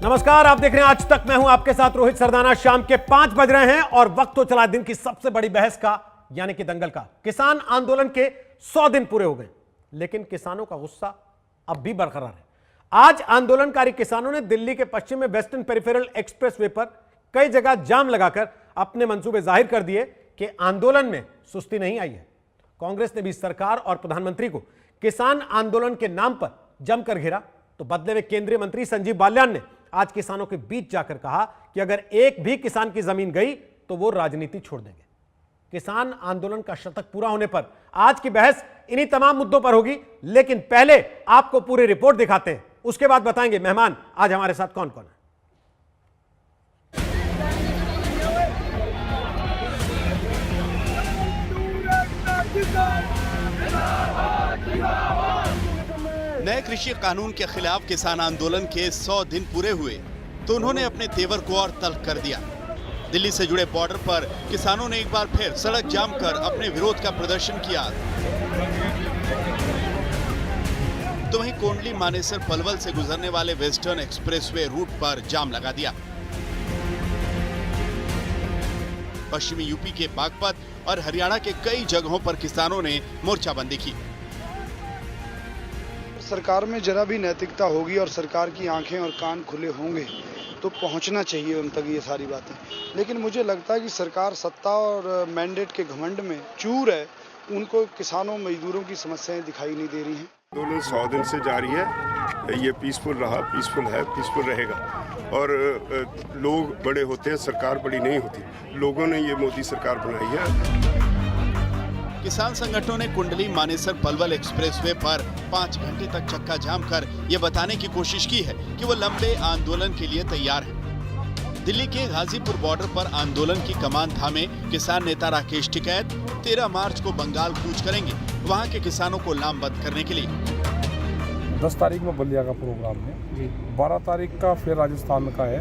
नमस्कार, आप देख रहे हैं आज तक। मैं हूं आपके साथ रोहित सरदाना। शाम के 5 बज रहे हैं और वक्त तो चला दिन की सबसे बड़ी बहस का, यानी कि दंगल का। किसान आंदोलन के 100 दिन पूरे हो गए, लेकिन किसानों का गुस्सा अब भी बरकरार है। आज आंदोलनकारी किसानों ने दिल्ली के पश्चिम में वेस्टर्न पेरिफेरल एक्सप्रेसवे पर कई जगह जाम लगाकर अपने मंसूबे जाहिर कर दिए कि आंदोलन में सुस्ती नहीं आई है। कांग्रेस ने भी सरकार और प्रधानमंत्री को किसान आंदोलन के नाम पर जमकर घेरा, तो बदले में केंद्रीय मंत्री संजीव बालियान ने आज किसानों के बीच जाकर कहा कि अगर एक भी किसान की जमीन गई तो वो राजनीति छोड़ देंगे। किसान आंदोलन का शतक पूरा होने पर आज की बहस इन्हीं तमाम मुद्दों पर होगी, लेकिन पहले आपको पूरी रिपोर्ट दिखाते हैं, उसके बाद बताएंगे मेहमान आज हमारे साथ कौन कौन है। नए कृषि कानून के खिलाफ किसान आंदोलन के 100 दिन पूरे हुए तो उन्होंने अपने तेवर को और तल्ख कर दिया। दिल्ली से जुड़े बॉर्डर पर किसानों ने एक बार फिर सड़क जाम कर अपने विरोध का प्रदर्शन किया। तो वहीं कोंडली मानेसर पलवल से गुजरने वाले वेस्टर्न एक्सप्रेसवे रूट पर जाम लगा दिया। पश्चिमी यूपी के बागपत और हरियाणा के कई जगहों पर किसानों ने मोर्चाबंदी की। सरकार में जरा भी नैतिकता होगी और सरकार की आंखें और कान खुले होंगे तो पहुंचना चाहिए उन तक ये सारी बातें। लेकिन मुझे लगता है कि सरकार सत्ता और मैंडेट के घमंड में चूर है, उनको किसानों मजदूरों की समस्याएं दिखाई नहीं दे रही हैं। आंदोलन 100 दिन से जारी है, ये पीसफुल रहा, पीसफुल है, पीसफुल रहेगा। और लोग बड़े होते हैं, सरकार बड़ी नहीं होती। लोगों ने ये मोदी सरकार बनाई है। किसान संगठनों ने कुंडली मानेसर पलवल एक्सप्रेसवे पर 5 घंटे तक चक्का जाम कर ये बताने की कोशिश की है कि वो लंबे आंदोलन के लिए तैयार है। दिल्ली के गाजीपुर बॉर्डर पर आंदोलन की कमान थामे किसान नेता राकेश टिकैत 13 मार्च को बंगाल कूच करेंगे, वहाँ के किसानों को लामबंद करने के लिए। 10 तारीख में बलिया का प्रोग्राम है, 12 तारीख का फिर राजस्थान का है,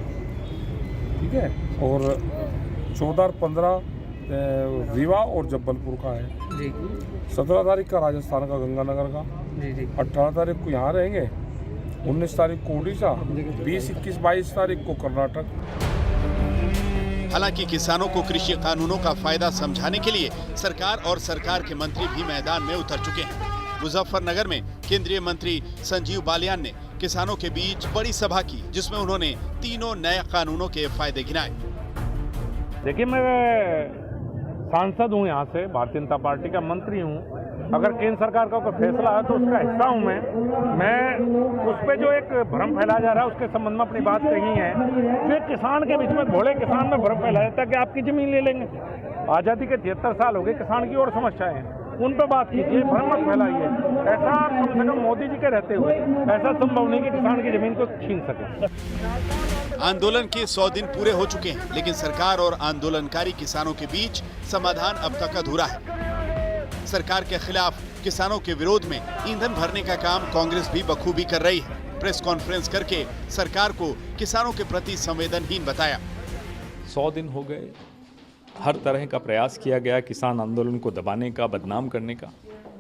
ठीक है, और 14 और 15 रीवा और जबलपुर का है जी। 17 तारीख का राजस्थान का गंगानगर का जी। 18 तारीख को यहाँ रहेंगे, 19 तारीख को उड़ीसा, 20, 21, 22 तारीख को कर्नाटक। हालांकि किसानों को कृषि कानूनों का फायदा समझाने के लिए सरकार और सरकार के मंत्री भी मैदान में उतर चुके हैं। मुजफ्फरनगर में केंद्रीय मंत्री संजीव बालियान ने किसानों के बीच बड़ी सभा की, जिसमें उन्होंने तीनों नए कानूनों के फायदे गिनाए। देखिए, मैं सांसद हूँ, यहाँ से भारतीय जनता पार्टी का मंत्री हूँ। अगर केंद्र सरकार का कोई फैसला है तो उसका हिस्सा हूँ मैं उस पर जो एक भ्रम फैलाया जा रहा है उसके संबंध में अपनी बात कही है। जो एक किसान के बीच में, भोले किसान में भ्रम फैलाया जाता है कि आपकी जमीन ले लेंगे। आज़ादी के 73 साल हो गए, किसान की और समस्याएं हैं, उन पर बात कीजिए, भ्रम मत फैलाइए। ऐसा कम से कम मोदी जी के रहते हुए ऐसा संभव नहीं कि किसान की जमीन को छीन सके। आंदोलन के 100 दिन पूरे हो चुके हैं, लेकिन सरकार और आंदोलनकारी किसानों के बीच समाधान अब तक अधूरा है। सरकार के खिलाफ किसानों के विरोध में ईंधन भरने का काम कांग्रेस भी बखूबी कर रही है। प्रेस कॉन्फ्रेंस करके सरकार को किसानों के प्रति संवेदनहीन बताया। 100 दिन हो गए, हर तरह का प्रयास किया गया किसान आंदोलन को दबाने का, बदनाम करने का,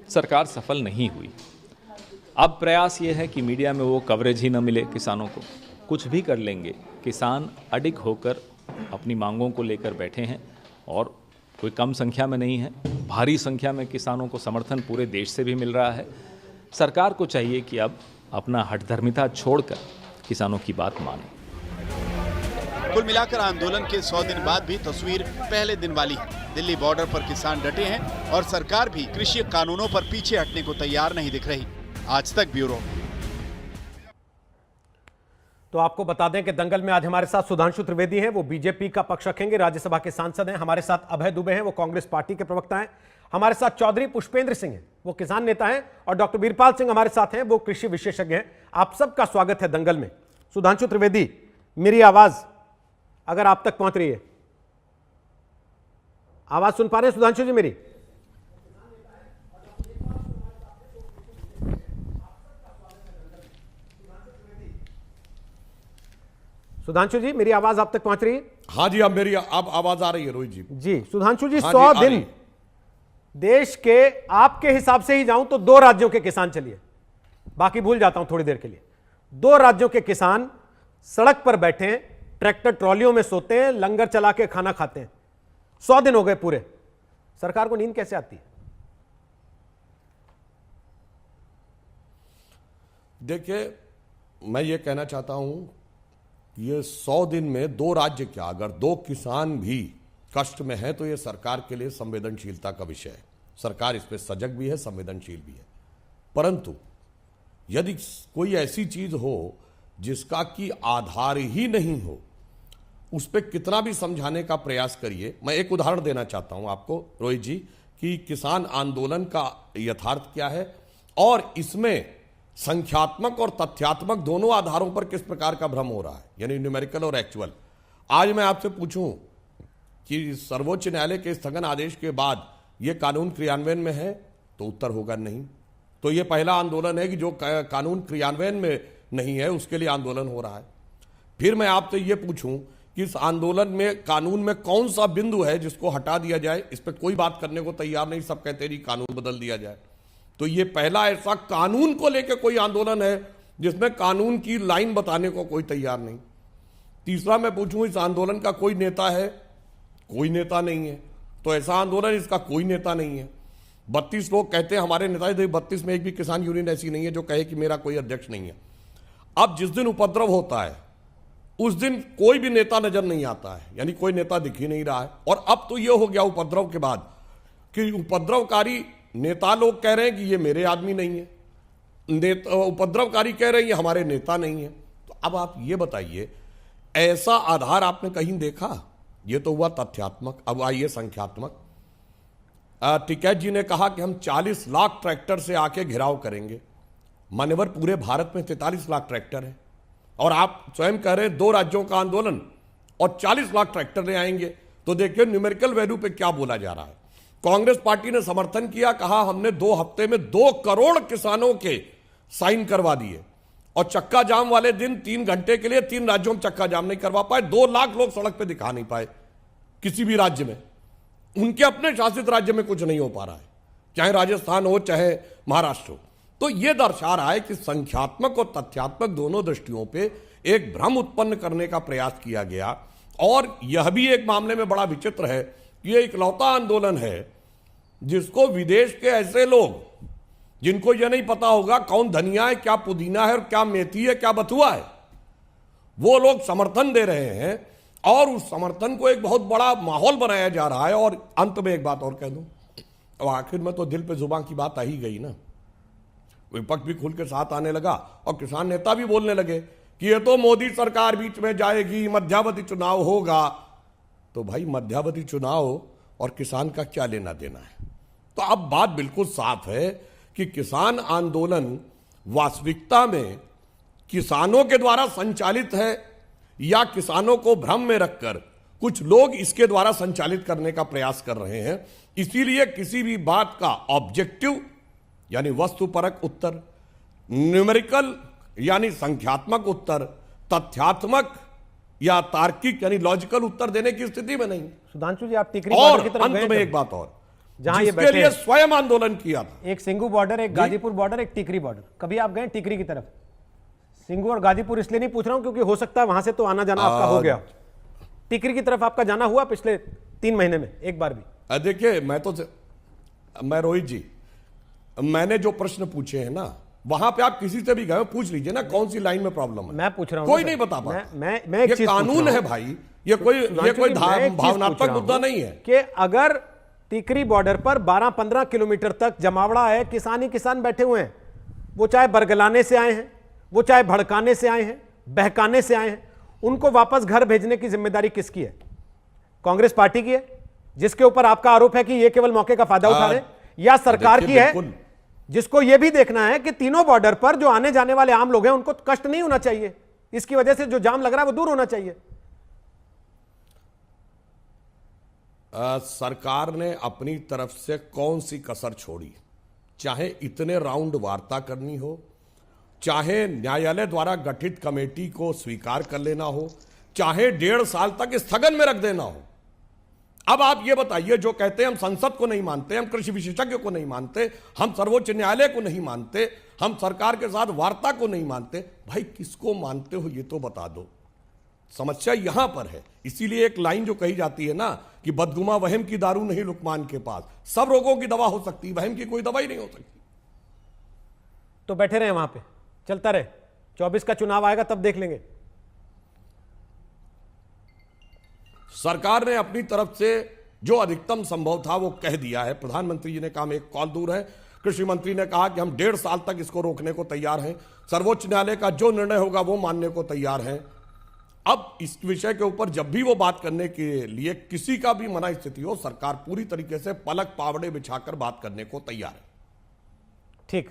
सरकार सफल नहीं हुई। अब प्रयास ये है कि मीडिया में वो कवरेज ही न मिले किसानों को। कुछ भी कर लेंगे, किसान अडिग होकर अपनी मांगों को लेकर बैठे हैं और कोई कम संख्या में नहीं है, भारी संख्या में किसानों को समर्थन पूरे देश से भी मिल रहा है। सरकार को चाहिए कि अब अपना हठधर्मिता छोड़कर किसानों की बात माने। कुल मिलाकर आंदोलन के 100 दिन बाद भी तस्वीर पहले दिन वाली है। दिल्ली बॉर्डर पर किसान डटे हैं और सरकार भी कृषि कानूनों पर पीछे हटने को तैयार नहीं दिख रही। आज तक ब्यूरो। तो आपको बता दें कि दंगल में आज हमारे साथ सुधांशु त्रिवेदी हैं, वो बीजेपी का पक्ष रखेंगे, राज्यसभा के सांसद हैं। हमारे साथ अभय दुबे हैं, वो कांग्रेस पार्टी के प्रवक्ता हैं। हमारे साथ चौधरी पुष्पेंद्र सिंह हैं, वो किसान नेता हैं, और डॉक्टर वीरपाल सिंह हमारे साथ हैं, वो कृषि विशेषज्ञ हैं। आप सबका स्वागत है दंगल में। सुधांशु त्रिवेदी, मेरी आवाज अगर आप तक पहुंच रही है, आवाज सुन पा रहे हैं सुधांशु जी मेरी? सुधांशु जी, मेरी आवाज आप तक पहुंच रही है? हाँ जी, अब मेरी अब आवाज आ रही है रोहित जी। जी सुधांशु जी, हाँ 100 जी, दिन देश के, आपके हिसाब से ही जाऊं तो 2 राज्यों के किसान, चलिए बाकी भूल जाता हूं थोड़ी देर के लिए, 2 राज्यों के किसान सड़क पर बैठे हैं, ट्रैक्टर ट्रॉलियों में सोते हैं, लंगर चला के खाना खाते हैं। 100 दिन हो गए पूरे, सरकार को नींद कैसे आती है? देखिए, मैं ये कहना चाहता हूं, ये 100 दिन में 2 राज्य क्या, अगर 2 किसान भी कष्ट में है तो ये सरकार के लिए संवेदनशीलता का विषय है। सरकार इस पे सजग भी है, संवेदनशील भी है। परंतु यदि कोई ऐसी चीज हो जिसका कि आधार ही नहीं हो, उस पर कितना भी समझाने का प्रयास करिए। मैं एक उदाहरण देना चाहता हूं आपको रोहित जी, कि किसान आंदोलन का यथार्थ क्या है और इसमें संख्यात्मक और तथ्यात्मक दोनों आधारों पर किस प्रकार का भ्रम हो रहा है, यानी न्यूमेरिकल और एक्चुअल। आज मैं आपसे पूछूं कि सर्वोच्च न्यायालय के स्थगन आदेश के बाद यह कानून क्रियान्वयन में है, तो उत्तर होगा नहीं। तो यह पहला आंदोलन है कि जो कानून क्रियान्वयन में नहीं है उसके लिए आंदोलन हो रहा है। फिर मैं आपसे यह पूछूं कि इस आंदोलन में कानून में कौन सा बिंदु है जिसको हटा दिया जाए, इस पर कोई बात करने को तैयार नहीं। सब कहते हैं जी कानून बदल दिया जाए। तो ये पहला ऐसा कानून को लेकर कोई आंदोलन है जिसमें कानून की लाइन बताने को कोई तैयार नहीं। तीसरा मैं पूछूं, इस आंदोलन का कोई नेता है? कोई नेता नहीं है। तो ऐसा आंदोलन, इसका कोई नेता नहीं है। 32 लोग कहते हैं हमारे नेता, 32 में एक भी किसान यूनियन ऐसी नहीं है जो कहे कि मेरा कोई अध्यक्ष नहीं है। अब जिस दिन उपद्रव होता है उस दिन कोई भी नेता नजर नहीं आता है, यानी कोई नेता दिख ही नहीं रहा है। और अब तो यह हो गया उपद्रव के बाद कि उपद्रवकारी नेता लोग कह रहे हैं कि ये मेरे आदमी नहीं है, उपद्रवकारी कह रहे हैं ये हमारे नेता नहीं है। तो अब आप ये बताइए, ऐसा आधार आपने कहीं देखा? ये तो हुआ तथ्यात्मक। अब आइए संख्यात्मक। टिकैत जी ने कहा कि हम 40 लाख ट्रैक्टर से आके घिराव करेंगे। मान्यवर, पूरे भारत में 43 लाख ट्रैक्टर है और आप स्वयं कह रहे हैं 2 राज्यों का आंदोलन और 40 लाख ट्रैक्टर ले आएंगे। तो देखिए न्यूमेरिकल वैल्यू पे क्या बोला जा रहा है। कांग्रेस पार्टी ने समर्थन किया, कहा हमने 2 हफ्ते में 2 करोड़ किसानों के साइन करवा दिए और चक्का जाम वाले दिन 3 घंटे के लिए 3 राज्यों में चक्का जाम नहीं करवा पाए। 2 लाख लोग सड़क पे दिखा नहीं पाए किसी भी राज्य में। उनके अपने शासित राज्य में कुछ नहीं हो पा रहा है, चाहे राजस्थान हो चाहे महाराष्ट्र हो। तो यह दर्शा रहा है कि संख्यात्मक और तथ्यात्मक दोनों दृष्टियों पे एक भ्रम उत्पन्न करने का प्रयास किया गया। और यह भी एक मामले में बड़ा विचित्र है कि यह इकलौता आंदोलन है जिसको विदेश के ऐसे लोग, जिनको यह नहीं पता होगा कौन धनिया है, क्या पुदीना है और क्या मेथी है, क्या बथुआ है, वो लोग समर्थन दे रहे हैं और उस समर्थन को एक बहुत बड़ा माहौल बनाया जा रहा है। और अंत में एक बात और कह दूं, अब आखिर में तो दिल पे जुबान की बात आ ही गई ना। विपक्ष भी खुल के साथ आने लगा और किसान नेता भी बोलने लगे कि ये तो मोदी सरकार बीच में जाएगी, मध्यावधि चुनाव होगा। तो भाई मध्यावधि चुनाव और किसान का क्या लेना देना है? तो अब बात बिल्कुल साफ है कि किसान आंदोलन वास्तविकता में किसानों के द्वारा संचालित है या किसानों को भ्रम में रखकर कुछ लोग इसके द्वारा संचालित करने का प्रयास कर रहे हैं। इसीलिए किसी भी बात का ऑब्जेक्टिव यानी वस्तुपरक उत्तर, न्यूमेरिकल यानी संख्यात्मक उत्तर, तथ्यात्मक या तार्किक यानी लॉजिकल उत्तर देने की स्थिति में नहीं। सुधांशु जी, आप टिकरी बॉर्डर की तरफ अंत गए में थे? एक बात और, जहां ये जिसके बैठे लिए हैं। स्वयं आंदोलन किया था। एक सिंगू बॉर्डर, एक गाजीपुर बॉर्डर, एक टिकरी बॉर्डर। कभी आप गए टिकरी की तरफ? सिंगू और गाजीपुर इसलिए नहीं पूछ रहा हूं क्योंकि हो सकता है वहां से तो आना जाना आपका हो गया। टिकरी की तरफ आपका जाना हुआ पिछले 3 महीने में एक बार भी? देखिए, मैं रोहित जी, मैंने जो प्रश्न पूछे हैं ना, वहां पे आप किसी से भी गए पूछ लीजिए ना कौन सी लाइन में प्रॉब्लम है। मैं पूछ रहा हूं, कोई नहीं बता पाता। मैं एक ये चीज कानून है भाई, ये कोई भावनात्मक मुद्दा नहीं है कि अगर टिकरी बॉर्डर पर 12-15 किलोमीटर तक जमावड़ा है, किसान ही किसान बैठे हुए हैं, वो चाहे बरगलाने से आए हैं, वो चाहे भड़काने से आए हैं, बहकाने से आए हैं, उनको वापस घर भेजने की जिम्मेदारी किसकी है? कांग्रेस पार्टी की है जिसके ऊपर आपका आरोप है कि ये केवल मौके का फायदा उठा रहे, या सरकार की है जिसको यह भी देखना है कि तीनों बॉर्डर पर जो आने जाने वाले आम लोग हैं उनको कष्ट नहीं होना चाहिए, इसकी वजह से जो जाम लग रहा है वो दूर होना चाहिए? सरकार ने अपनी तरफ से कौन सी कसर छोड़ी? चाहे इतने राउंड वार्ता करनी हो, चाहे न्यायालय द्वारा गठित कमेटी को स्वीकार कर लेना हो, चाहे 1.5 साल तक स्थगन में रख देना हो, अब आप ये बताइए, जो कहते हैं हम संसद को नहीं मानते, हम कृषि विशेषज्ञ को नहीं मानते, हम सर्वोच्च न्यायालय को नहीं मानते, हम सरकार के साथ वार्ता को नहीं मानते, भाई किसको मानते हो ये तो बता दो। समस्या यहां पर है। इसीलिए एक लाइन जो कही जाती है ना कि बदगुमा वहम की दारू नहीं लुकमान के पास। सब रोगों की दवा हो सकती है, वहम की कोई दवाई नहीं हो सकती। तो बैठे रहे वहां पे, चलता रहे, 24 का चुनाव आएगा तब देख लेंगे। सरकार ने अपनी तरफ से जो अधिकतम संभव था वो कह दिया है। प्रधानमंत्री जी ने कहा हम एक कॉल दूर है। कृषि मंत्री ने कहा कि हम 1.5 साल तक इसको रोकने को तैयार हैं। सर्वोच्च न्यायालय का जो निर्णय होगा वो मानने को तैयार हैं। अब इस विषय के ऊपर जब भी वो बात करने के लिए किसी का भी मना स्थिति हो, सरकार पूरी तरीके से पलक पावड़े बिछाकर बात करने को तैयार है। ठीक,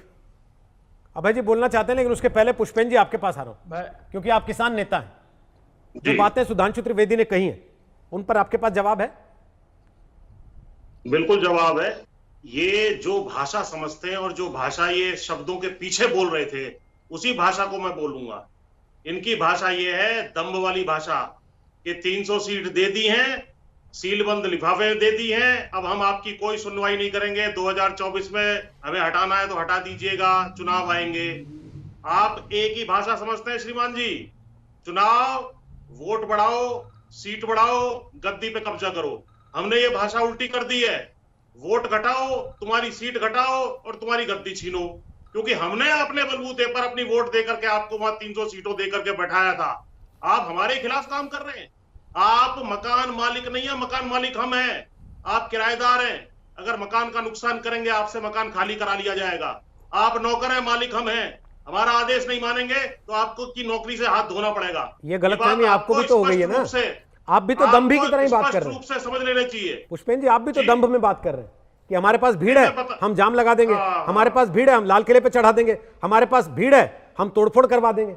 अभय जी बोलना चाहते हैं, लेकिन उसके पहले पुष्पेंद्र जी आपके पास आ रहा हूं, क्योंकि आप किसान नेता हैं। जो बातें सुधांशु त्रिवेदी ने कही हैं उन पर आपके पास जवाब है? बिल्कुल जवाब है। ये जो भाषा समझते हैं और जो भाषा ये शब्दों के पीछे बोल रहे थे, उसी भाषा को मैं बोलूंगा। इनकी भाषा ये है दम्भ वाली भाषा कि 300 सीट दे दी हैं, सीलबंद लिफाफे दे दी हैं, अब हम आपकी कोई सुनवाई नहीं करेंगे, 2024 में हमें हटाना है तो हटा दीजिएगा, चुनाव आएंगे। आप एक ही भाषा समझते हैं श्रीमान जी, चुनाव, वोट बढ़ाओ, सीट बढ़ाओ, गद्दी पे कब्जा करो। हमने ये भाषा उल्टी कर दी है, वोट घटाओ, तुम्हारी सीट घटाओ और तुम्हारी गद्दी छीनो, क्योंकि हमने अपने बलबूते पर अपनी वोट देकर के आपको वहां 300 सीटों देकर के बैठाया था। आप हमारे खिलाफ काम कर रहे हैं। आप मकान मालिक नहीं है, मकान मालिक हम हैं, आप किराएदार हैं। अगर मकान का नुकसान करेंगे आपसे मकान खाली करा लिया जाएगा। आप नौकर हैं, मालिक हम हैं। हमारा आदेश नहीं मानेंगे तो आपको की नौकरी से हाथ धोना पड़ेगा। ये गलतफहमी आपको भी तो हो गई है ना, आप भी तो दंभी की तरह ही बात कर रहे हैं। स्पष्ट रूप से समझ लेना चाहिए पुष्पेंद्र जी, आप भी तो दंभ में बात कर रहे हैं कि हमारे पास भीड़ है हम जाम लगा देंगे, हमारे पास भीड़ है हम लाल किले पे चढ़ा देंगे, हमारे पास भीड़ है हम तोड़फोड़ करवा देंगे।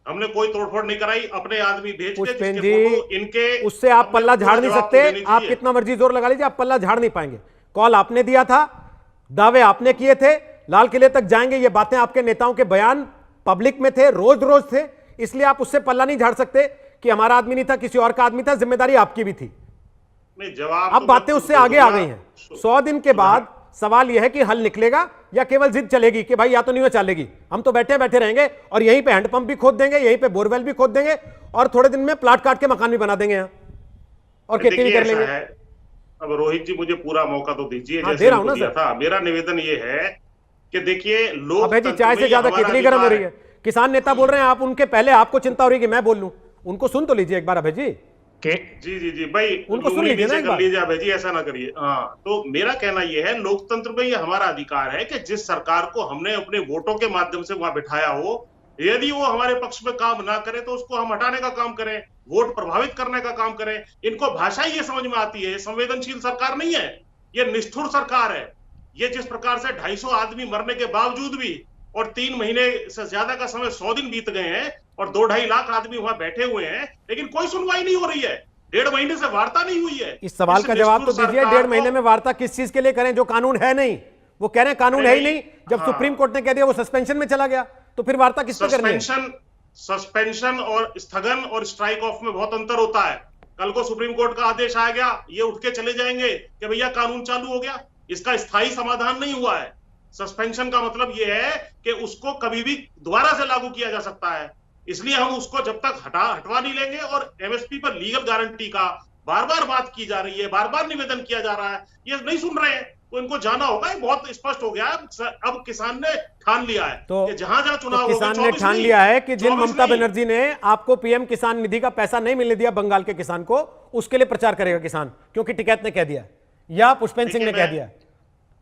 हमने कोई तोड़फोड़ नहीं कराई, अपने आदमी भेज के पुष्पेंद्र जी, इनके उससे आप पल्ला झाड़ नहीं सकते। आप कितना मर्जी जोर लगा लीजिए, आप पल्ला झाड़ नहीं पाएंगे। कॉल आपने दिया था, दावे आपने किए थे, लाल किले तक जाएंगे, ये बातें आपके नेताओं के बयान पब्लिक में थे, रोज रोज थे, इसलिए आप उससे पल्ला नहीं झाड़ सकते कि हमारा आदमी नहीं था, किसी और का आदमी था, जिम्मेदारी आपकी भी थी। जवाब अब बातें उससे आगे आ गई हैं। 100 दिन के बाद सवाल यह है कि हल निकलेगा या केवल जिद चलेगी कि भाई या तो नहीं हो चलेगी, हम तो बैठे बैठे रहेंगे और यहीं पे हैंडपंप भी खोद देंगे, यहीं पे बोरवेल भी खोद देंगे और थोड़े दिन में प्लाट काट के मकान भी बना देंगे यहाँ और खेती भी कर लेंगे। अब रोहित जी मुझे पूरा मौका तो दीजिए, हाँ, दे रहा हूं ना सर। था मेरा निवेदन ये है कि देखिए लोग अभय जी चाय से ज्यादा कितनी गर्म हो रही है। किसान नेता बोल रहे हैं, आप उनके पहले आपको चिंता हो रही है कि मैं बोल लूं, उनको सुन तो लीजिए एक बार अभय जी। जी भाई, उनको सुन लीजिए ना एक बार। कर लीजिए अभय जी, ऐसा ना करिए। हाँ, तो मेरा कहना यह है, लोकतंत्र में ये हमारा अधिकार है कि जिस सरकार को हमने अपने वोटों के माध्यम से वहां बिठाया हो, यदि वो हमारे पक्ष में काम ना करे तो उसको हम हटाने का काम करें, वोट प्रभावित करने का काम करें। इनको भाषा ये समझ में आती है, संवेदनशील सरकार नहीं है, ये निष्ठुर सरकार है। ये जिस प्रकार से 250 आदमी मरने के बावजूद भी और 3 महीने से ज्यादा का समय 100 दिन बीत गए हैं और 2-2.5 लाख आदमी वहां बैठे हुए हैं, लेकिन कोई सुनवाई नहीं हो रही है। 1.5 महीने से वार्ता नहीं हुई है। इस सवाल का जवाब तो दीजिए, 1.5 महीने में वार्ता किस चीज के लिए करें जो कानून है नहीं? वो कह रहे हैं कानून है ही नहीं, जब सुप्रीम कोर्ट ने कह दिया वो सस्पेंशन में चला गया, तो फिर वार्ता किस पे करनी है? सस्पेंशन और स्थगन और स्ट्राइक ऑफ में बहुत अंतर होता है। कल को सुप्रीम कोर्ट का आदेश आ गया, ये उठ के चले जाएंगे कि भैया कानून चालू हो गया, इसका स्थायी समाधान नहीं हुआ है। सस्पेंशन का मतलब यह है कि उसको कभी भी दोबारा से लागू किया जा सकता है, इसलिए हम उसको जब तक हटवा नहीं लेंगे। और एमएसपी पर लीगल गारंटी का बार बार बात की जा रही है, बार बार निवेदन किया जा रहा है, ये नहीं सुन रहे हैं, तो इनको जाना होगा। ये बहुत स्पष्ट हो गया है, अब किसान ने ठान लिया है तो कि जहां जहां चुनाव तो किसान ने ठान लिया है कि जिन ममता बनर्जी ने आपको पीएम किसान निधि का पैसा नहीं मिलने दिया बंगाल के किसान को, उसके लिए प्रचार करेगा किसान, क्योंकि टिकैत ने कह दिया या पुष्पेंद्र सिंह ने कह दिया।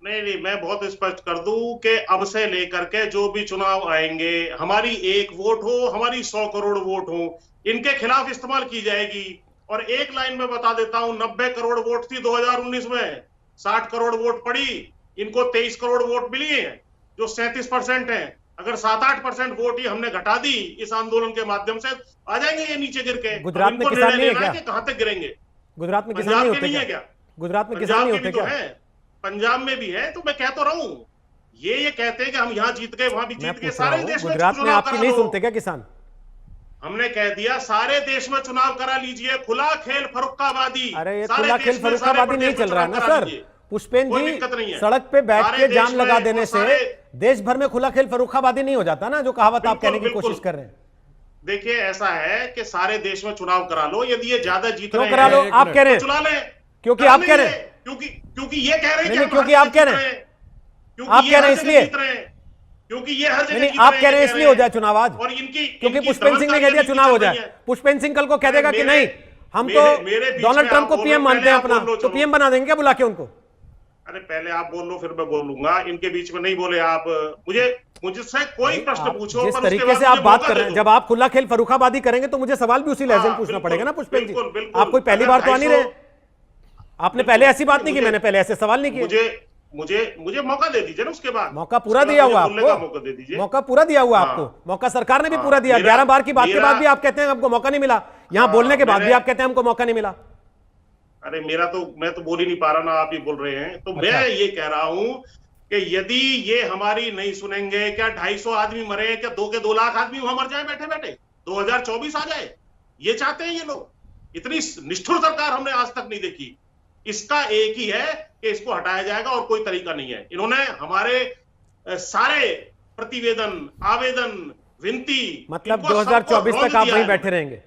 नहीं, मैं बहुत स्पष्ट कर दूं कि अब से लेकर के जो भी चुनाव आएंगे, हमारी 1 वोट हो, हमारी 100 करोड़ वोट हो, इनके खिलाफ इस्तेमाल की जाएगी। और एक लाइन में बता देता हूं, 90 करोड़ वोट थी 2019 में, 60 करोड़ वोट पड़ी, इनको 23 करोड़ वोट मिली है, जो 37% है। अगर 7-8% वोट ही हमने घटा दी इस आंदोलन के माध्यम से, आ जाएंगे ये नीचे गिर के। गुजरात में किसान नहीं है क्या? कहां तक गिरेंगे? गुजरात में किसान नहीं होते क्या? गुजरात में किसान नहीं होते क्या? पंजाब में भी है, तो मैं कह तो रहा हूं, ये कहते हैं कि हम यहां जीत गए, वहां भी जीत गए, सारे देश में गुजरात में आपकी नहीं सुनते क्या किसान? हमने कह दिया सारे देश में चुनाव करा लीजिए, खुला खेल फर्रुखाबादी। अरे ये सारे खुला देश खेल में, फर्रुखाबादी सारे नहीं प्रदेश में चल रहा है ना चुनाव करा सर। लीजिए। पुष्पेन कोई जी, दिक्कत नहीं है। सड़क पे बैठ सारे के देश जाम में लगा और देने से सारे देश भर में खुला खेल फर्रुखाबादी नहीं हो जाता ना, जो कहावत आप कहने की बिल्कुल, कोशिश कर रहे हैं। देखिए ऐसा है कि सारे देश में चुनाव करा लो, यदि ये ज्यादा जीत क्यों रहे करा लो? हैं आप कह रहे हैं चुना लें, क्योंकि करा आप कह रहे लेंगे। हैं, क्योंकि ये कह रहे हैं नहीं, कि हम क्योंकि हर आप जगह कह रहे जीत हैं। क्योंकि आप ये कह रहे हैं हर जगह इसलिए। जीत रहे हैं, क्योंकि ये हर जगह नहीं, जीत आप रहे कह रहे हैं ये इसलिए हो जाए चुनाव आज, और इनकी क्योंकि इनकी पुष्पेन सिंह ने कह दिया दमनकारी चुनाव हो नीति चल रही जाए। है। पुष्पेन सिंह कल को कह देगा कि मेरे- नहीं, हम तो मेरे बीच डोनाल्ड में ट्रंप आप को बोल पीएम रहे हो, मानते हैं पहले आप अपना, बोल लो, तो चलो। पीएम बना देंगे क्या बुला के उनको? अरे पहले आप बोल लो, फिर मैं बोल लूंगा। इनके बीच में नहीं बोले आप। मुझसे कोई प्रश्न पूछो, जिस पर उसके तरीके बाद से आप मुझे बात मौका कर दे रहे हैं, दो। जब आप खुला खेल फर्रुखाबादी करेंगे तो मुझे सवाल भी उसी लहजे में हाँ, पूछना बिल्कुल, पड़ेगा ना पुष्पेन जी। बिल्कुल, बिल्कुल। आप कोई पहली अगर बार तो आ नहीं 250 रहे, आपने पहले ऐसी बात नहीं की, मुझे- मैंने पहले ऐसे सवाल नहीं किए। मुझे मौका दे दीजिए ना, उसके बाद मौका पूरा उसके दिया बाद हुआ मुझे बोलने का आपको, मौका दे दीजिए। मौका पूरा दिया हुआ हाँ। आपको, मौका सरकार ने भी हाँ, पूरा दिया। मेरा- 11 बार की बात के मेरा- बाद भी आप कहते हैं हमको मौका नहीं मिला, यहां हाँ, बोलने के बाद भी मैंने- आप कहते हैं हमको मौका नहीं मिला। अरे मैं तो बोल ही नहीं पा रहा ना, आप ही बोल रहे हैं। तो अच्छा। मैं ये कह रहा हूं कि यदि ये हमारी नहीं सुनेंगे, क्या 250 आदमी मरे, क्या 2 लाख आदमी वहां मर जाए बैठे बैठे, 2024 आ जाए, ये चाहते हैं ये लोग? इतनी निष्ठुर सरकार हमने आज तक नहीं देखी। इसका एक ही है कि इसको हटाया जाएगा और कोई तरीका नहीं है। इन्होंने हमारे सारे प्रतिवेदन, आवेदन, विनती, मतलब इनको सबको 2024 रौंद तक आप दिया वहीं है। बैठे रहेंगे,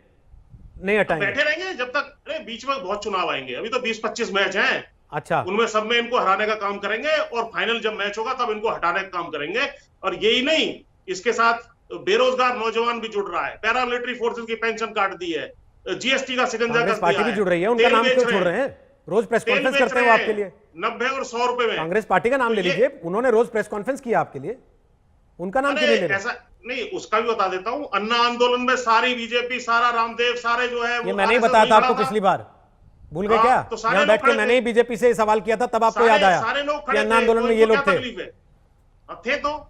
नहीं हटाएंगे? बैठे रहेंगे जब तक, अरे बीच में बहुत चुनाव आएंगे, अभी तो 20-25 मैच हैं, अच्छा, उनमें सब में इनको हराने का काम करेंगे और फाइनल जब मैच होगा तब इनको हटाने का काम करेंगे। और यही नहीं, इसके साथ बेरोजगार नौजवान भी जुड़ रहा है, पैरामिलिट्री फोर्सेस की पेंशन काट दी है, जीएसटी का शिकंजा कांग्रेस कर पार्टी दिया भी है, जुड़ रही है, उनका तेल नाम बेच क्यों रहे छोड़ रहे हैं? रोज प्रेस तेल कॉन्फ्रेंस बेच करते हैं रहे वो आपके लिए। 90 और 100 रुपए में। कांग्रेस पार्टी का नाम ले तो ये- लीजिए, उन्होंने रोज प्रेस कॉन्फ्रेंस किया आपके लिए, उनका नाम क्यों नहीं ले अरे रहे? ऐसा नहीं, उसका भी बता देता हूं। अन्ना आंदोलन में सारी बीजेपी, सारा रामदेव, सारे जो है ये वो मैंने ही RSS बताया था नहीं आपको खड़ा पिछली बार, भूल गए हाँ, क्या? तो सारे यहाँ लोग बैठ के खड़े मैंने थे। ही बीजेपी से सवाल किया था, तब आपको याद आया सारे लोग कि खड़े अन्ना थे, आंदोलन तो में ये इनको लोग क्या थे। तकलीफ है? थे तो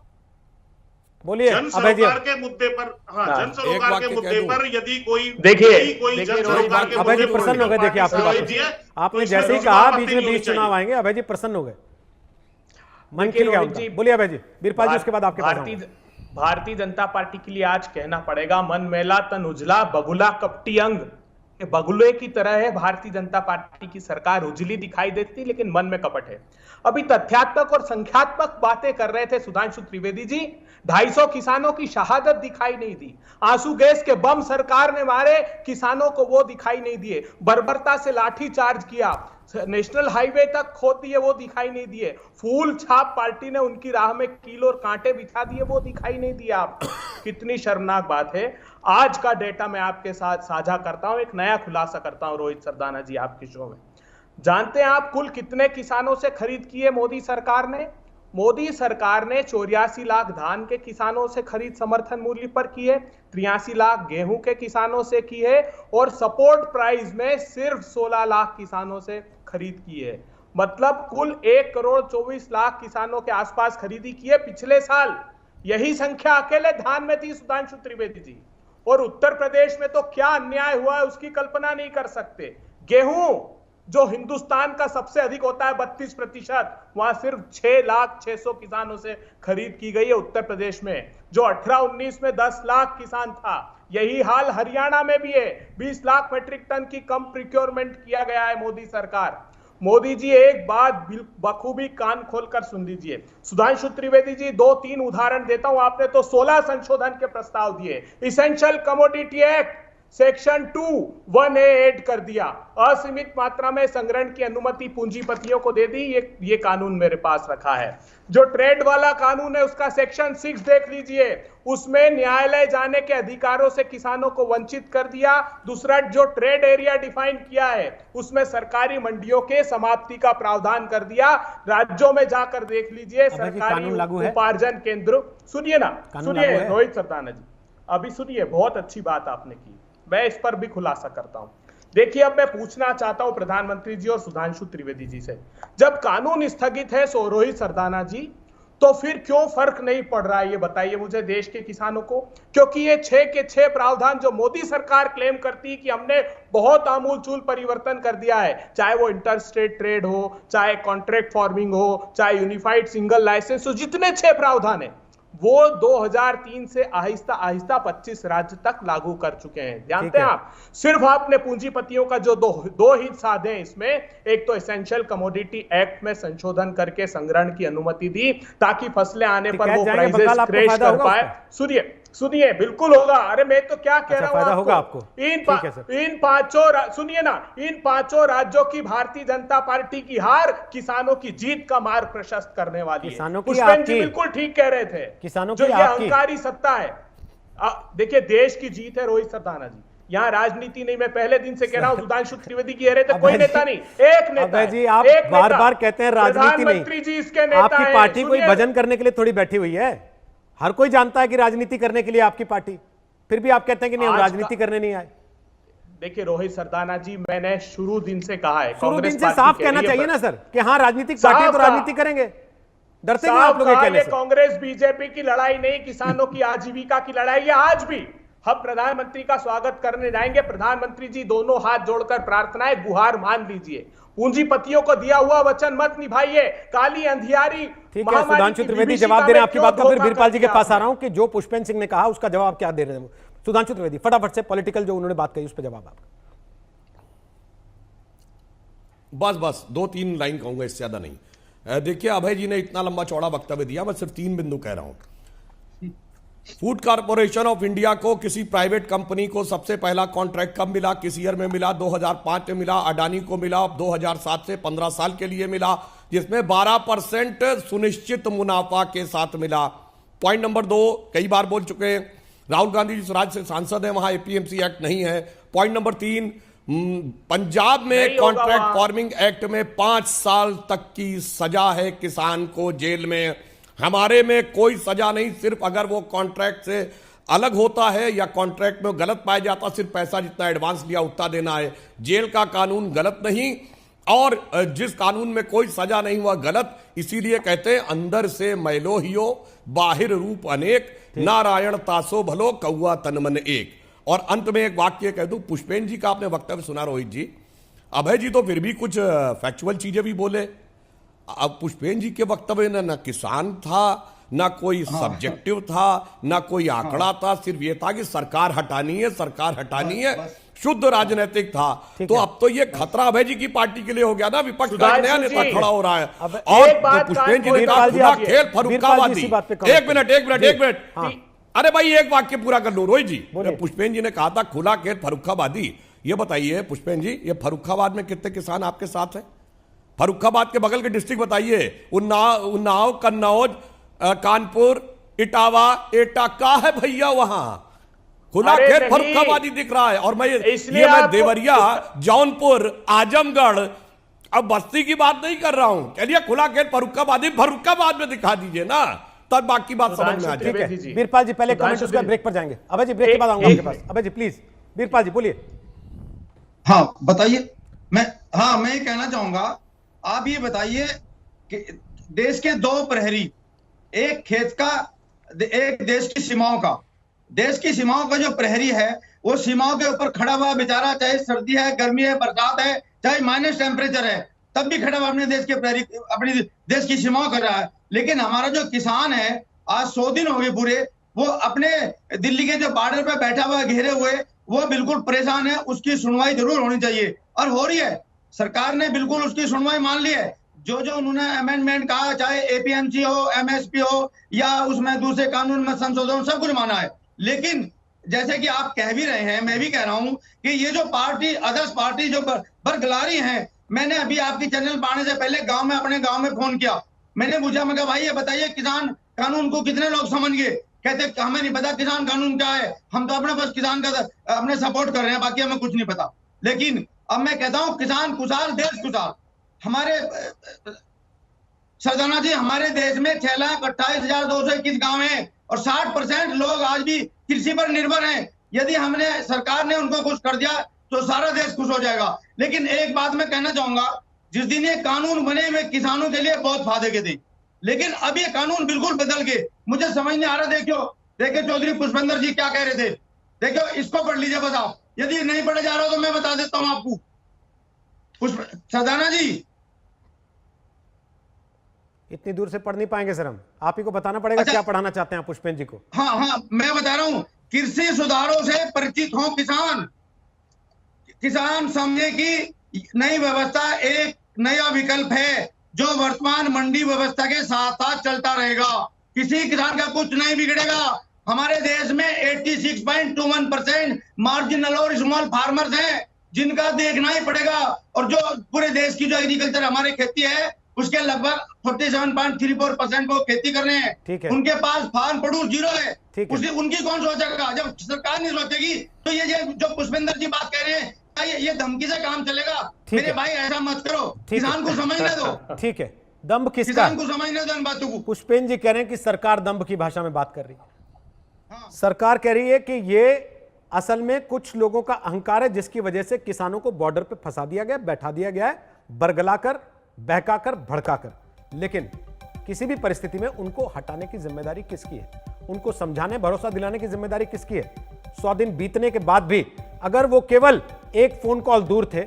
बोलिए जन अभय जी। सरोकार के मुद्दे पर, हाँ, जन एक सरोकार वाक्य के कह मुद्दे दूं। पर यदि कोई देखिए, कोई जन रोहित सरोकार के अभय जी मुद्दे पर प्रसन्न हो गए, देखिए आपकी बात जी है, से। आपने तो इसमें जैसे ही कोई कहा आपत्ति बीच में नहीं 20 होनी चुनाव चाहिए। आएंगे, अभय जी प्रसन्न हो गए, मन देखिए, खिल गया रोहित उनका। जी, बोलिए अभय जी, वीरपाल जी उसके बाद आपके पास आऊंगा। भारतीय जनता पार्टी के लिए आज कहना पड़ेगा, मन मैला तन उजला, बगुला कपटी अंग। ये बगुले की तरह है भारतीय जनता पार्टी की सरकार, उजली दिखाई देती लेकिन मन में कपट है। अभी तथ्यात्मक और संख्यात्मक बातें कर रहे थे सुधांशु त्रिवेदी जी। 250 किसानों की शहादत दिखाई नहीं दी, आंसू गैस के बम सरकार ने मारे, किसानों को वो दिखाई नहीं दिए, बर्बरता से लाठी चार्ज किया, नेशनल हाईवे तक खोद दिए, वो दिखाई नहीं दिए, फूल छाप पार्टी ने उनकी राह में कील और कांटे बिछा दिए, वो दिखाई नहीं दिया। आप कितनी शर्मनाक बात है। आज का डेटा मैं आपके साथ साझा करता हूं, एक नया खुलासा करता हूं रोहित सरदाना जी आपके शो में। जानते हैं आप कुल कितने किसानों से खरीद की है मोदी सरकार ने? मोदी सरकार ने 84 लाख धान के किसानों से खरीद समर्थन मूल्य पर की है, 83 लाख गेहूं के किसानों से की है और सपोर्ट प्राइस में सिर्फ 16 लाख किसानों से खरीद की है। मतलब कुल 1 करोड़ 24 लाख किसानों के आसपास खरीदी की है पिछले साल। यही संख्या अकेले धान में थी सुधांशु त्रिवेदी जी। और उत्तर प्रदेश में तो क्या अन्याय हुआ है उसकी कल्पना नहीं कर सकते। गेहूं जो हिंदुस्तान का सबसे अधिक होता है 32%, वहां सिर्फ 6,600,000 किसानों से खरीद की गई है उत्तर प्रदेश में, जो 18-19 में 10 लाख किसान था। यही हाल हरियाणा में भी है, 20 लाख मीट्रिक टन की कम प्रोक्योरमेंट किया गया है मोदी सरकार। मोदी जी एक बात बखूबी कान खोलकर सुन लीजिए। सुधांशु त्रिवेदी जी 2-3 उदाहरण देता हूं। आपने तो 16 संशोधन के प्रस्ताव दिए, essential commodity act section 2(1)(a) add कर दिया, असीमित मात्रा में संग्रहण की अनुमति पूंजीपतियों को दे दी। ये कानून मेरे पास रखा है। जो ट्रेड वाला कानून है उसका सेक्शन 6 देख लीजिए, उसमें न्यायालय जाने के अधिकारों से किसानों को वंचित कर दिया। दूसरा जो ट्रेड एरिया डिफाइन किया है उसमें सरकारी मंडियों के समाप्ति का प्रावधान कर दिया। राज्यों में जाकर देख लीजिए सरकारी उपार्जन केंद्र। सुनिए ना, सुनिए रोहित सरदाना जी, अभी सुनिए, बहुत अच्छी बात आपने की, मैं इस पर भी खुलासा करता हूं। देखिए, अब मैं पूछना चाहता हूं प्रधानमंत्री जी और सुधांशु त्रिवेदी जी से, जब कानून स्थगित है रोहित सरदाना जी, तो फिर क्यों फर्क नहीं पड़ रहा है ये बताइए मुझे देश के किसानों को? क्योंकि ये 6 के 6 प्रावधान जो मोदी सरकार क्लेम करती है कि हमने बहुत आमूलचूल परिवर्तन कर दिया है, चाहे वो इंटर स्टेट ट्रेड हो, चाहे कॉन्ट्रैक्ट फार्मिंग हो, चाहे यूनिफाइड सिंगल लाइसेंस हो, जितने 6 प्रावधान है वो 2003 से आहिस्ता आहिस्ता 25 राज्य तक लागू कर चुके हैं। जानते हैं आप, सिर्फ आपने पूंजीपतियों का जो दो हित साधे हैं इसमें, एक तो एसेंशियल कमोडिटी एक्ट में संशोधन करके संग्रहण की अनुमति दी ताकि फसलें आने पर वो प्राइसेस क्रैश कर पाए। सुनिए बिल्कुल होगा। अरे मैं तो क्या कह रहा हूं होगा आपको। इन पांचों, सुनिए ना, इन पांचों राज्यों की भारतीय जनता पार्टी की हार किसानों की जीत का मार्ग प्रशस्त करने वाली है। पुष्पेंद्र जी बिल्कुल ठीक कह रहे थे। किसानों जो ये अहंकारी सत्ता है, देखिए देश की जीत है रोहित सरदाना जी, यहाँ राजनीति नहीं। मैं पहले दिन से कह रहा हूं, सुधांशु त्रिवेदी की थे, कोई नेता नहीं, एक नेता जी। आप बार बार कहते हैं राजनीति नहीं, जी इसके नेता आपकी पार्टी कोई भजन करने के लिए थोड़ी बैठी हुई है। हर कोई जानता है कि राजनीति करने के लिए आपकी पार्टी, फिर भी आप कहते हैं कि नहीं हम राजनीति करने नहीं आए। देखिए रोहित सरदाना जी, मैंने शुरू दिन से कहा है, शुरू दिन से साफ कहना चाहिए ना सर कि हाँ राजनीतिक पार्टी है तो राजनीति करेंगे। डरते हैं आप लोग कहने से। कांग्रेस बीजेपी की लड़ाई नहीं, किसानों की आजीविका की लड़ाई है। आज भी हम प्रधानमंत्री का स्वागत करने जाएंगे। प्रधानमंत्री जी दोनों हाथ जोड़कर प्रार्थनाएं, गुहार मान लीजिए। पूंजीपतियों को दिया हुआ वचन मत निभाइए। काली अंधियारी, ठीक है सुधांशु त्रिवेदी जवाब दे रहे हैं आपकी बात का। फिर वीरपाल जी के पास आ रहा हूं कि जो पुष्पेंद्र सिंह ने कहा उसका जवाब क्या दे रहे हैं सुधांशु त्रिवेदी। फटाफट से पॉलिटिकल जो उन्होंने बात कही उस पर जवाब आपका। बस 2-3 लाइन कहूंगा, इससे ज्यादा नहीं। देखिए अभय जी ने इतना लंबा चौड़ा वक्तव्य दिया, मैं सिर्फ 3 बिंदु कह रहा हूं। फूड कॉर्पोरेशन ऑफ इंडिया को किसी प्राइवेट कंपनी को सबसे पहला कॉन्ट्रैक्ट कब मिला, किस ईयर में मिला? 2005 में मिला। अडानी को मिला 2007 से 15 साल के लिए मिला, जिसमें 12% सुनिश्चित मुनाफा के साथ मिला। पॉइंट नंबर 2 कई बार बोल चुके हैं, राहुल गांधी जिस राज्य से सांसद है वहां एपीएमसी एक्ट नहीं है। पॉइंट नंबर 3, पंजाब में कॉन्ट्रैक्ट फार्मिंग एक्ट में 5 साल तक की सजा है किसान को जेल में। हमारे में कोई सजा नहीं, सिर्फ अगर वो कॉन्ट्रैक्ट से अलग होता है या कॉन्ट्रैक्ट में गलत पाया जाता, सिर्फ पैसा जितना एडवांस लिया उतना देना है। जेल का कानून गलत नहीं, और जिस कानून में कोई सजा नहीं हुआ गलत। इसीलिए कहते हैं अंदर से मैलो हियो बाहिर रूप अनेक, नारायण तासो भलो कौआ तन मन एक। और अंत में एक वाक्य कह दूं, पुष्पेंद्र जी का आपने वक्तव्य सुना रोहित जी, अभय जी तो फिर भी कुछ फैक्चुअल चीजें भी बोले। अब पुष्पेंद्र जी के वक्तव्य में ना किसान था, ना कोई सब्जेक्टिव था, ना कोई आंकड़ा था, सिर्फ ये था कि सरकार हटानी है, सरकार हटानी है, शुद्ध राजनीतिक था। तो अब तो ये खतरा अभय जी की पार्टी के लिए हो गया ना, विपक्ष का नया नेता खड़ा हो रहा है। और पुष्पेंद्र जी ने कहा खुला खेल फर्रुखाबादी। एक मिनट अरे भाई एक वाक्य पूरा कर लो रोहित जी। पुष्पेंद्र जी ने कहा था खुला खेल फर्रुखाबादी। ये बताइए पुष्पेंद्र जी, ये फर्रुखाबाद में कितने किसान आपके साथ हैं? फर्रुखाबाद के बगल के डिस्ट्रिक्ट बताइए, उन्नाव, कन्नौज, कानपुर, इटावा, एटा का है भैया वहां खुला खेत फर्रुखाबादी दिख रहा है। और मैं देवरिया, जौनपुर, आजमगढ़, अब बस्ती की बात नहीं कर रहा हूं। चलिए खुला खेत फर्रुखाबादी फर्रुखाबाद में दिखा दीजिए ना, तब बाकी बात समझ में आ जाएगी। वीरपाल जी पहले कमेंट, उसके बाद ब्रेक पर जाएंगे। अभय जी ब्रेक के बाद आऊंगा आपके पास। अभय जी प्लीज, वीरपाल जी बोलिए। हाँ बताइए। मैं ये कहना चाहूंगा, आप ये बताइए कि देश के 2 प्रहरी, एक खेत का, एक देश की सीमाओं का। देश की सीमाओं का जो प्रहरी है वो सीमाओं के ऊपर खड़ा हुआ बेचारा, चाहे सर्दी है, गर्मी है, बरसात है, चाहे माइनस टेम्परेचर है, तब भी खड़ा हुआ अपने देश के प्रहरी, अपनी देश की सीमाओं कर रहा है। लेकिन हमारा जो किसान है, आज 100 दिन हो गए पूरे, वो अपने दिल्ली के जो बॉर्डर पे बैठा हुआ घेरे हुए, वो बिल्कुल परेशान है। उसकी सुनवाई जरूर होनी चाहिए और हो रही है। सरकार ने बिल्कुल उसकी सुनवाई मान ली है। जो उन्होंने अमेंडमेंट कहा, चाहे एपीएमसी हो, एमएसपी हो, या उसमें दूसरे कानून में संशोधन, सब कुछ माना है। लेकिन जैसे कि आप कह भी रहे हैं, मैं भी कह रहा हूं कि ये जो पार्टी, अदर्स पार्टी जो बरगलारी हैं, मैंने अभी आपकी चैनल पर आने से पहले अपने गांव में फोन किया। मैंने पूछा, मैं कहा भाई ये बताइए किसान कानून को कितने लोग समझ गए? कहते हमें नहीं पता किसान कानून क्या है, हम तो अपने बस किसान का अपने सपोर्ट कर रहे हैं, बाकी हमें कुछ नहीं पता। लेकिन अब मैं कहता हूं किसान खुशहाल, देश खुशहाल। हमारे सरदाना जी, हमारे देश में 6,28,221 गांव हैं और 60% लोग आज भी कृषि पर निर्भर हैं। यदि सरकार ने उनको खुश कर दिया तो सारा देश खुश हो जाएगा। लेकिन एक बात मैं कहना चाहूंगा, जिस दिन ये कानून बने हुए किसानों के लिए बहुत फायदे के थे, लेकिन अब ये कानून बिल्कुल बदल गए। मुझे समझ नहीं आ रहा। देखिए चौधरी पुष्पेंद्र जी क्या कह रहे थे, देखो इसको पढ़ लीजिए बस आप। यदि नहीं पढ़े जा रहा हो तो मैं बता देता हूं आपको। सरदाना जी इतनी दूर से पढ़ नहीं पाएंगे सर, हम आप ही को बताना पड़ेगा क्या पढ़ाना चाहते हैं आप पुष्पेंद्र जी को। हाँ, मैं बता रहा हूं, कृषि सुधारों से परिचित हो किसान समझे कि नई व्यवस्था एक नया विकल्प है जो वर्तमान मंडी व्यवस्था के साथ साथ चलता रहेगा। किसी किसान का कुछ नहीं बिगड़ेगा। हमारे देश में 86.21% मार्जिनल और स्मॉल फार्मर्स हैं जिनका देखना ही पड़ेगा, और जो पूरे देश की जो एग्रीकल्चर हमारी खेती है उसके लगभग 47.34% को खेती कर रहे हैं। उनके पास फार्म प्रोड्यूस जीरो है। उनकी कौन सोचेगा? जब सरकार नहीं सोचेगी तो ये जो पुष्पेंद्र जी बात कह रहे हैं ये धमकी से काम चलेगा? मेरे भाई ऐसा मत करो, किसान को समझने दो। ठीक है, दम्भ किसका? किसान को समझने दो इन बातों को। पुष्पेंद्र जी कह रहे हैं कि सरकार दम्भ की भाषा में बात कर रही है। सरकार कह रही है कि ये असल में कुछ लोगों का अहंकार है जिसकी वजह से किसानों को बॉर्डर पे फंसा दिया गया, बैठा दिया गया है, बरगलाकर, बहकाकर, भड़काकर। लेकिन किसी भी परिस्थिति में उनको हटाने की जिम्मेदारी किसकी है? उनको समझाने, भरोसा दिलाने की जिम्मेदारी किसकी है? 100 दिन बीतने के बाद भी अगर वो केवल एक फोन कॉल दूर थे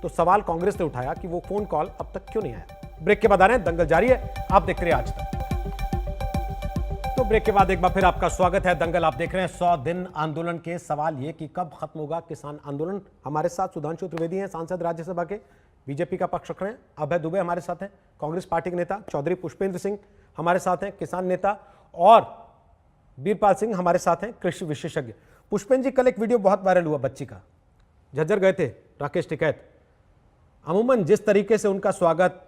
तो सवाल कांग्रेस ने उठाया कि वो फोन कॉल अब तक क्यों नहीं आया। ब्रेक के बाद आ रहे हैं, दंगल जारी है, आप देख रहे हैं आज तक। तो ब्रेक के बाद एक बार फिर आपका स्वागत है, दंगल आप देख रहे हैं। 100 दिन आंदोलन के सवाल ये कि कब खत्म होगा किसान आंदोलन। हमारे साथ सुधांशु त्रिवेदी हैं, सांसद राज्यसभा के, बीजेपी का पक्ष रख रहे हैं। अभय दुबे हमारे साथ हैं, कांग्रेस पार्टी के नेता। चौधरी पुष्पेंद्र सिंह हमारे साथ हैं, किसान नेता। और वीरपाल सिंह हमारे साथ हैं, कृषि विशेषज्ञ। पुष्पेंद्र जी, कल एक वीडियो बहुत वायरल हुआ बच्ची का, झज्जर गए थे राकेश टिकैत। अमूमन जिस तरीके से उनका स्वागत,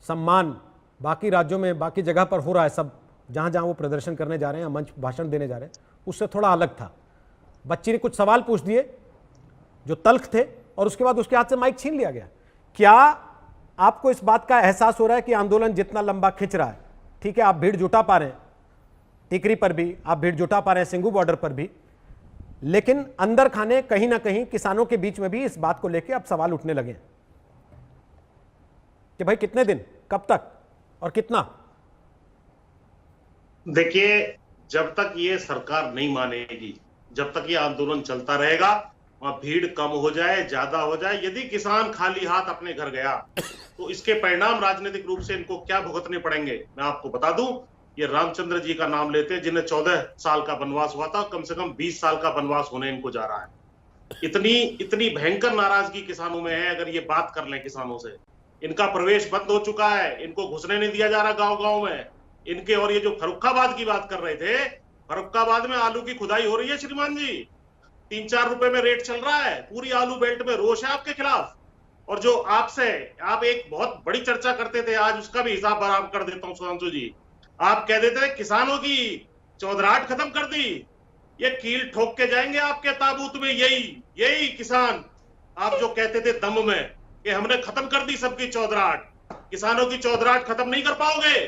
सम्मान बाकी राज्यों में, बाकी जगह पर हो रहा है, सब जहां जहां वो प्रदर्शन करने जा रहे हैं, मंच भाषण देने जा रहे हैं, उससे थोड़ा अलग था। बच्ची ने कुछ सवाल पूछ दिए जो तल्ख थे और उसके बाद उसके हाथ से माइक छीन लिया गया। क्या आपको इस बात का एहसास हो रहा है कि आंदोलन जितना लंबा खिंच रहा है, ठीक है आप भीड़ जुटा पा रहे हैं, टिकरी पर भी आप भीड़ जुटा पा रहे हैं, सिंगू बॉर्डर पर भी, लेकिन अंदर खाने कहीं ना कहीं किसानों के बीच में भी इस बात को लेकर अब सवाल उठने लगे हैं कि भाई कितने दिन, कब तक और कितना? देखिए, जब तक ये सरकार नहीं मानेगी, जब तक ये आंदोलन चलता रहेगा, वहां भीड़ कम हो जाए, ज्यादा हो जाए, यदि किसान खाली हाथ अपने घर गया तो इसके परिणाम राजनीतिक रूप से इनको क्या भुगतने पड़ेंगे मैं आपको बता दूं। ये रामचंद्र जी का नाम लेते हैं जिन्हें 14 साल का वनवास हुआ था, कम से कम 20 साल का वनवास होने इनको जा रहा है। इतनी भयंकर नाराजगी किसानों में है। अगर ये बात कर लें किसानों से, इनका प्रवेश बंद हो चुका है, इनको घुसने नहीं दिया जा रहा गांव गांव में इनके। और ये जो फर्रुखाबाद की बात कर रहे थे, फर्रुखाबाद में आलू की खुदाई हो रही है श्रीमान जी, 3-4 रुपए में रेट चल रहा है। पूरी आलू बेल्ट में रोष है आपके खिलाफ। और जो आप एक बहुत बड़ी चर्चा करते थे, आज उसका भी हिसाब बराबर कर देता हूं सुधांशु जी। आप कह देते थे किसानों की चौधराहट खत्म कर दी, ये कील ठोक के जाएंगे आपके ताबूत में। यही किसान आप जो कहते थे दम में कि हमने खत्म कर दी सबकी चौधराहट, किसानों की चौधराहट खत्म नहीं कर पाओगे।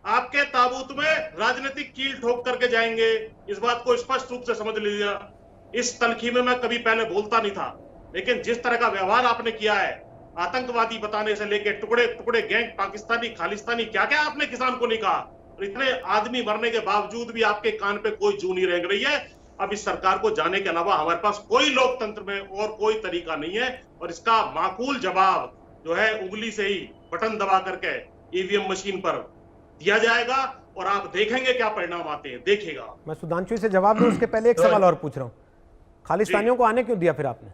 आपके ताबूत में राजनीतिक कील ठोक करके जाएंगे, इस बात को स्पष्ट रूप से समझ लीजिएगा। इस तलखी में मैं कभी पहले बोलता नहीं था, लेकिन जिस तरह का व्यवहार आपने किया है, आतंकवादी बताने से लेके टुकड़े टुकड़े गैंग, पाकिस्तानी, खालिस्तानी, क्या क्या आपने किसान को नहीं कहा। और इतने आदमी मरने के बावजूद भी आपके कान पे कोई जू नहीं रेंग रही है। अब इस सरकार को जाने के अलावा हमारे पास कोई लोकतंत्र में और कोई तरीका नहीं है। और इसका माकूल जवाब जो है उंगली से ही बटन दबा करके ईवीएम मशीन पर दिया जाएगा और आप देखेंगे क्या परिणाम आते हैं, देखिएगा। मैं सुधांशु से जवाब दूं उसके पहले एक सवाल और पूछ रहा हूं, खालिस्तानियों को आने क्यों दिया फिर आपने?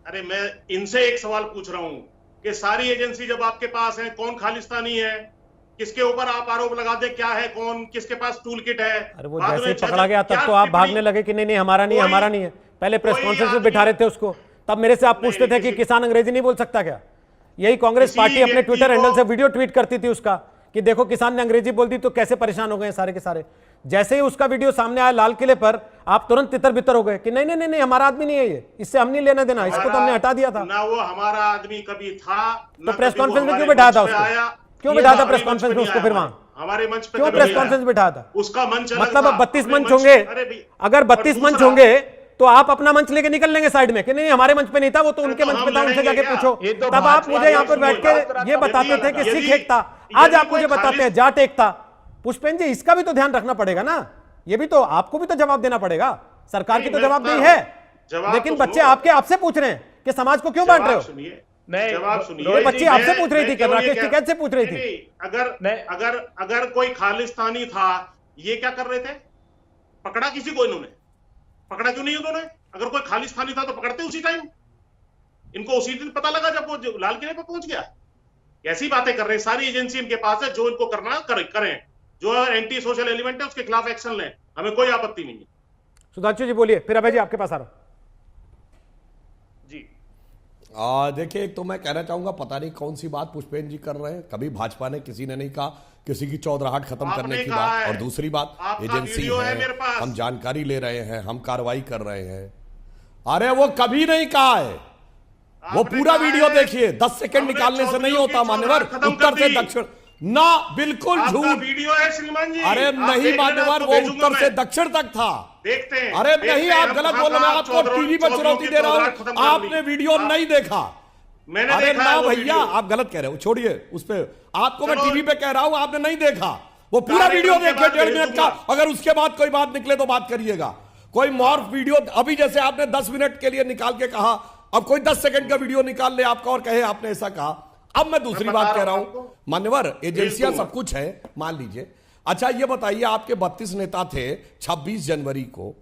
अरे मैं इनसे एक सवाल पूछ रहा हूं कि सारी एजेंसी जब आपके पास है, कौन खालिस्तानी है, किसके ऊपर आप आरोप लगा दे, क्या है, कौन किसके पास टूल किट है। अरे वो जैसे ही पकड़ा गया तब तो आप भागने लगे कि नहीं हमारा नहीं है, हमारा नहीं है। पहले प्रेस कॉन्फ्रेंस में बिठा रहे थे उसको, तब मेरे से आप पूछते थे कि किसान अंग्रेजी नहीं बोल सकता क्या? यही कांग्रेस पार्टी अपने ट्विटर हैंडल से वीडियो ट्वीट करती थी उसका कि देखो किसान ने अंग्रेजी बोल दी तो कैसे परेशान हो गए सारे के सारे। जैसे ही उसका वीडियो सामने आया लाल किले पर, आप तुरंत तितर बितर हो गए कि नहीं नहीं नहीं हमारा आदमी नहीं है, ये इससे हम नहीं लेना देना, इसको तो हमने हटा दिया था। ना वो हमारा आदमी कभी था, तो प्रेस कॉन्फ्रेंस में क्यों बिठाया था उसको? क्यों बिठाया था प्रेस कॉन्फ्रेंस में उसको? फिर वहां हमारे मंच पे क्यों प्रेस कॉन्फ्रेंस बिठाया था? उसका मंच मतलब अब 32 मंच होंगे, अगर 32 मंच होंगे तो आप अपना मंच लेके निकल लेंगे साइड में कि नहीं हमारे मंच पे नहीं था, वो तो उनके मंच पे था, उनसे जाके पूछो। तब आप मुझे यहाँ पर बैठ के ये बताते थे कि सिख एक था, आज आप मुझे बताते हैं जाट एक था। पुष्पेंद्र जी, इसका भी तो ध्यान रखना पड़ेगा ना, ये भी तो आपको भी तो जवाब देना पड़ेगा। सरकार की तो जवाबदेही है, लेकिन बच्चे आपसे पूछ रहे हैं कि समाज को क्यों बांट रहे हो? नहीं, जवाब सुनिए। ये बच्ची आपसे पूछ रही थी, राकेश टिकैत से पूछ रही थी। अगर कोई खालिस्तानी था, ये क्या कर रहे थे? पकड़ा किसी को इन्होंने? पकड़ा क्यों नहीं उन्होंने? अगर कोई खालिस्तानी था तो पकड़ते उसी टाइम। इनको उसी दिन पता लगा जब वो लाल किले पर पहुंच गया। ऐसी बातें कर रहे हैं, सारी एजेंसी इनके पास है, जो इनको करना करें, जो एंटी सोशल एलिमेंट है उसके खिलाफ एक्शन लें, हमें कोई आपत्ति नहीं है। सुधांशु जी बोलिए, फिर अभय जी आपके पास आ रहा हूं। जी देखिए, एक तो मैं कहना चाहूंगा, पता नहीं कौन सी बात पुष्पेंद्र जी कर रहे हैं। कभी भाजपा ने, किसी ने नहीं कहा किसी की चौधराहट खत्म करने की बात। और दूसरी बात, एजेंसी है, हम जानकारी ले रहे हैं, हम कार्रवाई कर रहे हैं। अरे वो कभी नहीं कहा है, वो पूरा वीडियो देखिए। 10 सेकंड निकालने से नहीं होता मान्यवर। उत्तर से दक्षिण ना, बिल्कुल झूठ वीडियो है श्रीमान जी। अरे नहीं मान्यवर, वो उत्तर से दक्षिण तक था। देखते हैं। अरे नहीं, आप गलत बोल रहे हैं। आपको टीवी पर चुनौती दे रहा हूं, आपने वीडियो नहीं देखा। अरे ना भैया, आप गलत कह रहे हो, छोड़िए उस पे। आपको मैं टीवी पे कह रहा हूं, आपने नहीं देखा। वो पूरा वीडियो देखिए 1.5 मिनट का। अगर उसके बाद कोई बात निकले तो बात करिएगा। कोई मॉर्फ वीडियो, अभी जैसे आपने 10 मिनट के लिए निकाल के कहा, अब कोई 10 सेकंड का वीडियो निकाल ले आपका और कहे आपने ऐसा कहा। अब मैं दूसरी बात कह रहा हूं मान्यवर, एजेंसियां सब कुछ है, मान लीजिए। अच्छा ये बताइए, आपके 32 नेता थे, 26 जनवरी को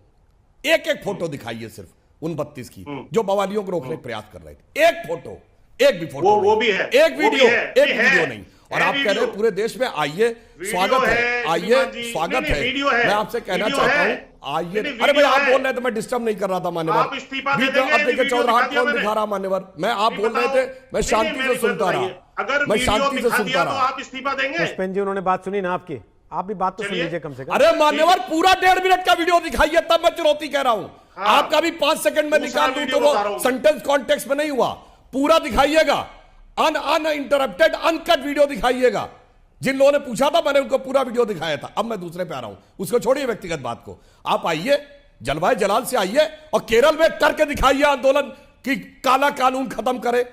एक एक फोटो दिखाइए सिर्फ उन 32 की जो बवालियों को रोकने का प्रयास कर रहे थे। एक फोटो, एक भी फोटो, वो भी है, एक वीडियो, एक वीडियो नहीं। और आप कह रहे हैं पूरे देश में आइए, स्वागत है, आइए, स्वागत है। मैं आपसे कहना चाहता हूं, आइए। अरे भाई, आप बोल रहे थे, मैं डिस्टर्ब नहीं कर रहा था मान्यवर। अब देखिए चौधराहट कौन दिखा रहा मान्यवर? मैं, आप बोल रहे थे, मैं शांति से सुनता रहा, मैं शांति से सुनता रहा। आप इस्तीफा देंगे? पुष्पेंद्र जी, उन्होंने बात सुनी ना आपकी, आप भी बात तो सुन लीजिए कम से कम। अरे मान्यवर, पूरा 1.5 मिनट का वीडियो दिखाइए, तब मैं चुनौती कह रहा हूं। आपका भी 5 सेकंड में निकाल दूं तो वो सेंटेंस कॉन्टेक्स्ट में नहीं हुआ। पूरा दिखाइएगा, अनइंटरप्टेड अनकट वीडियो दिखाइएगा। जिन लोगों ने पूछा था, मैंने उनको पूरा वीडियो दिखाया था। अब मैं दूसरे पे आ रहा हूं, उसको छोड़िए व्यक्तिगत बात को। आप आइए, जलवायु जलाल से आइए और केरल में करके दिखाइए आंदोलन कि काला कानून खत्म करे।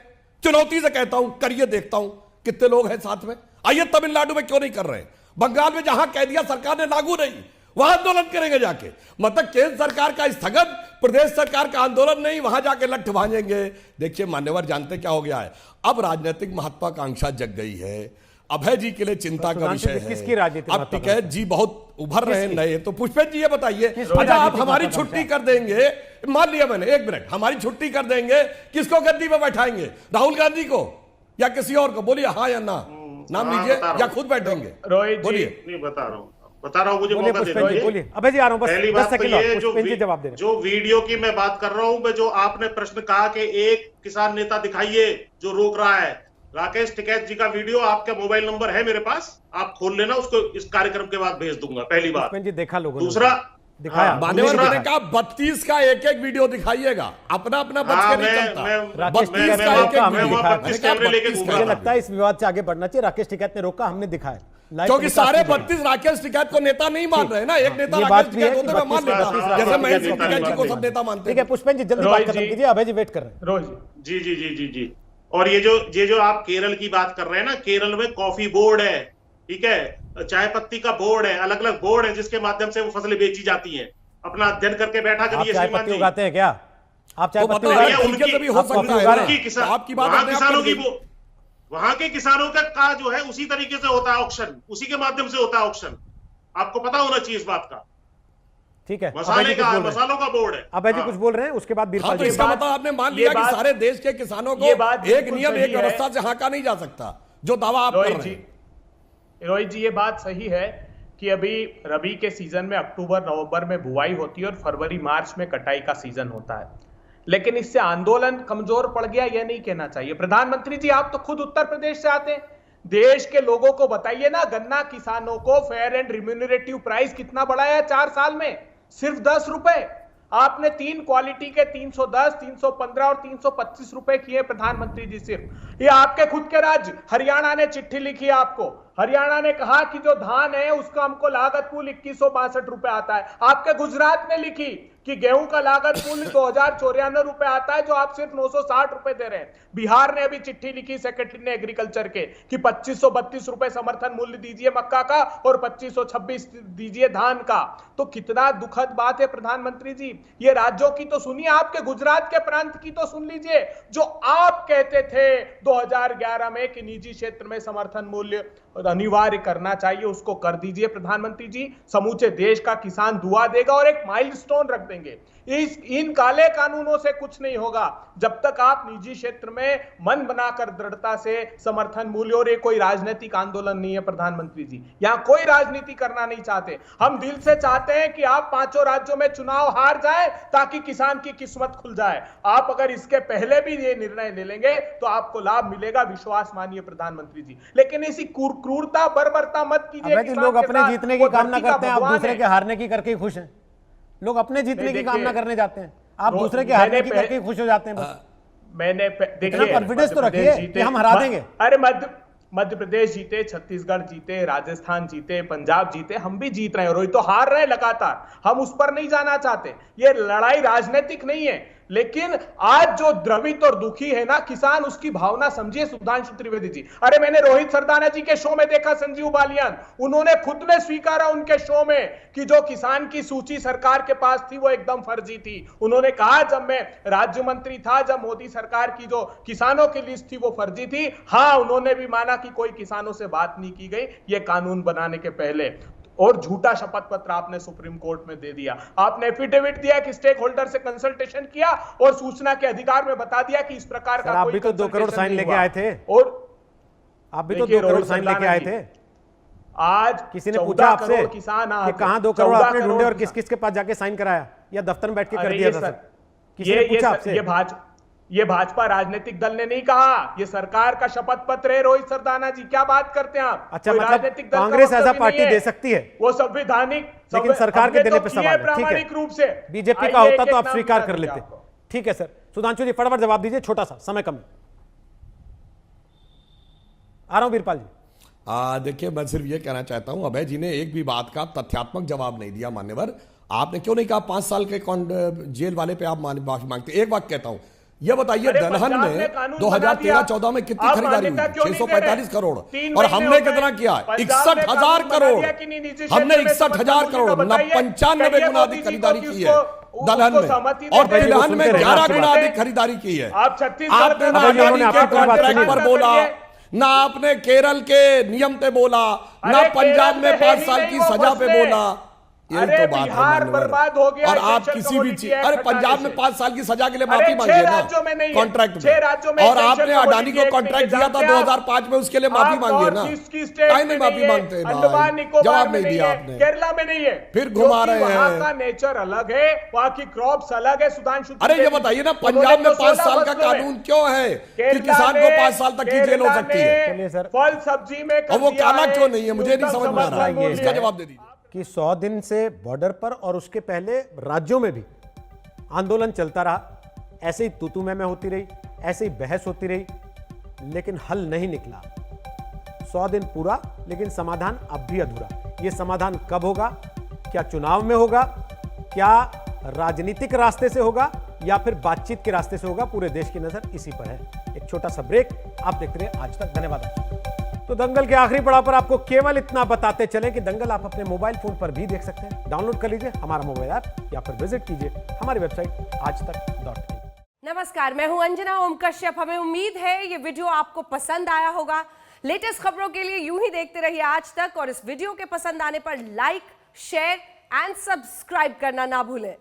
चुनौती से कहता हूं, करिए, देखता हूं कितने लोग हैं साथ में। आइए, तमिलनाडु में क्यों नहीं कर रहे? बंगाल में जहां कह दिया सरकार ने लागू नहीं, वहां आंदोलन करेंगे जाके। मतलब केंद्र सरकार का स्थगन, प्रदेश सरकार का आंदोलन नहीं, वहां जाके लठ भांजेंगे। देखिए मान्यवर, जानते क्या हो गया है? अब राजनीतिक महत्वाकांक्षा जग गई है। अभय जी के लिए चिंता का विषय है। किसकी राजनीतिक? अब टिकैत जी बहुत उभर रहे नए, तो पुष्पेंद्र जी ये बताइए, अच्छा आप हमारी छुट्टी कर देंगे, मान लिया मैंने, 1 मिनट, हमारी छुट्टी कर देंगे, किसको गद्दी पे बैठाएंगे? राहुल गांधी को या किसी और को? बोलिए हाँ या ना, नाम लीजिए, या खुद बैठेंगे? बोलिए। नहीं, बता रहा हूं, मुझे मौका दे दीजिए। बोलिए अभय जी, आ रहा हूं, बस पहली 10 बात तो सेकंड ये, जवाब दे रहे हैं। जो वीडियो की मैं बात कर रहा हूं, जो आपने प्रश्न कहा कि एक किसान नेता दिखाइए जो रोक रहा है, राकेश टिकैत जी का वीडियो आपका मोबाइल नंबर है मेरे पास, आप खोल लेना, उसको इस कार्यक्रम के बाद भेज दूंगा। पहली बात जी, देखा लोगों दूसरा दिखाया, मान्यवर मैंने कहा 32 का एक एक वीडियो दिखाइएगा, अपना अपना बच के नहीं चलता। 32 का एक एक वीडियो। मुझे लगता है इस विवाद से आगे बढ़ना चाहिए। राकेश टिकैत ने रोका, हमने दिखाया, क्योंकि सारे 32 राकेश टिकैत को नेता नहीं मान रहे ना। एक नेता राकेश टिकैत होते मैं मान लेता, जैसे महेश टिकैत जी को सब नेता मानते हैं। ठीक है पुष्पेंद्र जी, जल्दी बात खत्म कीजिए, अभय जी वेट कर रहे हैं। रोज जी जी जी जी जी। और ये जो आप केरल की बात कर रहे हैं ना, केरल में कॉफी बोर्ड है, ठीक है, चाय पत्ती का बोर्ड है, अलग अलग बोर्ड है जिसके माध्यम से वो फसलें बेची जाती हैं। अपना अध्ययन करके बैठा करिए। चाय पत्ती उगाते हैं क्या आप? चाय पत्ती उनके भी हो सकता है। आपकी बात किसानों की, वहां के किसानों का जो है उसी तरीके से होता है ऑक्शन, उसी के माध्यम से होता है ऑक्शन। आपको पता होना चाहिए इस बात का। ठीक है, मसालों का बोर्ड है। अभय जी कुछ बोल रहे हैं, उसके बाद हाँ, तो इसका मतलब आपने मान लिया कि सारे देश के किसानों को एक नियम एक व्यवस्था से हाँका नहीं जा सकता, जो दावा आप कर रहे हैं। रोहित जी, ये बात सही है कि अभी रबी के सीजन में अक्टूबर नवंबर में बुआई होती है और फरवरी मार्च में कटाई का सीजन होता है, लेकिन इससे आंदोलन कमजोर पड़ गया यह नहीं कहना चाहिए। प्रधानमंत्री जी, आप तो खुद उत्तर प्रदेश से आते हैं, देश के लोगों को बताइए ना, गन्ना किसानों को फेयर एंड रिम्यूनरेटिव प्राइस कितना बढ़ाया है 4 साल में? सिर्फ 10 रुपए। आपने 3 क्वालिटी के 310, 315 और 325 रुपए किए प्रधानमंत्री जी सिर्फ। ये आपके खुद के राज्य हरियाणा ने चिट्ठी लिखी है आपको, हरियाणा ने कहा कि जो धान है उसका हमको लागत मूल्य 2162 रुपए आता है। आपके गुजरात ने लिखी कि गेहूं का लागत मूल्य 2094 रुपए आता है, जो आप सिर्फ 960 रुपए दे रहे हैं। बिहार ने अभी चिट्ठी लिखी सेक्रेटरी ने एग्रीकल्चर के कि 2532 रुपए समर्थन मूल्य दीजिए मक्का का और 2526 दीजिए धान का। तो कितना दुखद बात है प्रधानमंत्री जी। ये राज्यों की तो सुनिए, आपके गुजरात के प्रांत की तो सुन लीजिए। जो आप कहते थे 2011 में कि निजी क्षेत्र में समर्थन मूल्य अनिवार्य करना चाहिए, उसको कर दीजिए प्रधानमंत्री जी। समूचे देश का किसान दुआ देगा और एक माइलस्टोन रख देंगे। इन काले कानूनों से कुछ नहीं होगा जब तक आप निजी क्षेत्र में मन बनाकर दृढ़ता से समर्थन मूल्य, और ये कोई राजनीतिक आंदोलन नहीं है प्रधानमंत्री जी, यहां कोई राजनीति करना नहीं चाहते। हम दिल से चाहते हैं कि आप 5 राज्यों में चुनाव हार जाए ताकि किसान की किस्मत खुल जाए। आप अगर इसके पहले भी ये निर्णय ले लेंगे तो आपको लाभ मिलेगा, विश्वास मानिए प्रधानमंत्री जी। लेकिन ऐसी क्रूरता बर्बरता मत कीजिए। लोग अपने जीतने की कामना करते हैं, आप दूसरे के हारने की करके खुश हैं। लोग अपने जीतने की कामना करने जाते हैं, आप दूसरे के हारने की करके खुश हो जाते हैं। मैंने देखिए कॉन्फिडेंस तो रखिए कि हम हरा देंगे। अरे मध्य प्रदेश जीते, छत्तीसगढ़ जीते, राजस्थान जीते, पंजाब जीते, हम भी जीत रहे हैं। रोहित तो हार रहे लगातार, हम उस पर नहीं जाना चाहते। ये लड़ाई राजनीतिक नहीं है, लेकिन आज जो द्रवित और दुखी है ना किसान, उसकी भावना समझिए सुधांशु त्रिवेदी जी। अरे मैंने रोहित सरदाना जी के शो में देखा, संजीव बालियान, उन्होंने खुद ने स्वीकारा उनके शो में कि जो किसान की सूची सरकार के पास थी वो एकदम फर्जी थी। उन्होंने कहा जब मैं राज्य मंत्री था, जब मोदी सरकार की जो किसानों की लिस्ट थी वो फर्जी थी। हाँ, उन्होंने भी माना कि कोई किसानों से बात नहीं की गई ये कानून बनाने के पहले। और झूठा शपथ पत्र आपने सुप्रीम कोर्ट में दे दिया। आपने एफिडेविट दिया कि स्टेक होल्डर से कंसल्टेशन किया और सूचना के अधिकार में बता दिया कि इस प्रकार का आप कोई भी तो 2 करोड़ साइन लेके आए थे, और आप भी तो 2 करोड़ साइन लेके आए थे। आज किसी ने पूछा आपसे किसान कि कहां 2 करोड़ आपने ढूंढे और किस किस के पास जाके साइन कराया, या दफ्तर में बैठ के कर दिया था? किसी ने पूछा आपसे? ये भाजपा राजनीतिक दल ने नहीं कहा, ये सरकार का शपथ पत्र है। रोहित सरदाना जी क्या बात करते हैं आप? अच्छा, मतलब कांग्रेस ऐसा पार्टी दे सकती है? वो संवैधानिक, लेकिन सरकार के देने पे सवाल है। ठीक प्रामाणिक रूप से बीजेपी का होता तो आप स्वीकार कर लेते। ठीक है सर, सुधांशु जी फटाफट जवाब दीजिए, छोटा सा समय कम है। आ रहा हूं वीरपाल जी। देखिए, मैं सिर्फ ये कहना चाहता हूं, अभय जी ने एक भी बात का तथ्यात्मक जवाब नहीं दिया। मान्यवर, आपने क्यों नहीं कहा 5 साल के जेल वाले पे आप माफी मांगते? एक बात कहता हूं, ये बताइए दलहन में 2013-14 में कितनी खरीदारी हुई? 645 करोड़। और हमने कितना किया? 61,000 करोड़। हमने 61,000 करोड़, 95 गुना अधिक खरीदारी की है दलहन में, और तिलहन में 11 गुना अधिक खरीदारी की है। आपने ना अडानी के कॉन्ट्रैक्ट पर बोला, ना आपने केरल के नियम पे बोला, ना पंजाब में 5 साल की सजा पे बोला। यही तो बात है बर्बाद हो गया। और आप किसी भी चीज, अरे पंजाब में 5 साल की सजा के लिए माफी मांगिए ना कॉन्ट्रैक्ट में। और आपने अडानी को कॉन्ट्रैक्ट दिया था 2005 में, उसके लिए माफी मांगिए ना। कहीं नहीं माफी मांगते, जवाब नहीं दिया आपने। केरला में नहीं है, फिर घुमा रहे हैं। वहां का नेचर अलग है, वहां की क्रॉप्स अलग है। सुधांशु, अरे ये बताइए ना, पंजाब में 5 साल का कानून क्यों है कि किसान को 5 साल तक की जेल हो सकती है? फल सब्जी में और वो काला क्यों नहीं है? मुझे नहीं समझ में आ रहा है, इसका जवाब दे दीजिए। कि 100 दिन से बॉर्डर पर और उसके पहले राज्यों में भी आंदोलन चलता रहा, ऐसे ही तू मैं होती रही, ऐसे ही बहस होती रही, लेकिन हल नहीं निकला। 100 दिन पूरा, लेकिन समाधान अब भी अधूरा। यह समाधान कब होगा? क्या चुनाव में होगा, क्या राजनीतिक रास्ते से होगा, या फिर बातचीत के रास्ते से होगा? पूरे देश की नजर इसी पर है। एक छोटा सा ब्रेक, आप देखते रहिए आज तक। धन्यवाद। तो दंगल के आखिरी पड़ाव पर आपको केवल इतना बताते चलें कि दंगल आप अपने मोबाइल फोन पर भी देख सकते हैं। डाउनलोड कर लीजिए हमारा मोबाइल ऐप या फिर विजिट कीजिए हमारी वेबसाइट आजतक.in। नमस्कार, मैं हूं अंजना ओम कश्यप। हमें उम्मीद है ये वीडियो आपको पसंद आया होगा। लेटेस्ट खबरों के लिए यूं ही देखते रहिए आज तक, और इस वीडियो के पसंद आने पर लाइक, शेयर एंड सब्सक्राइब करना ना भूलें।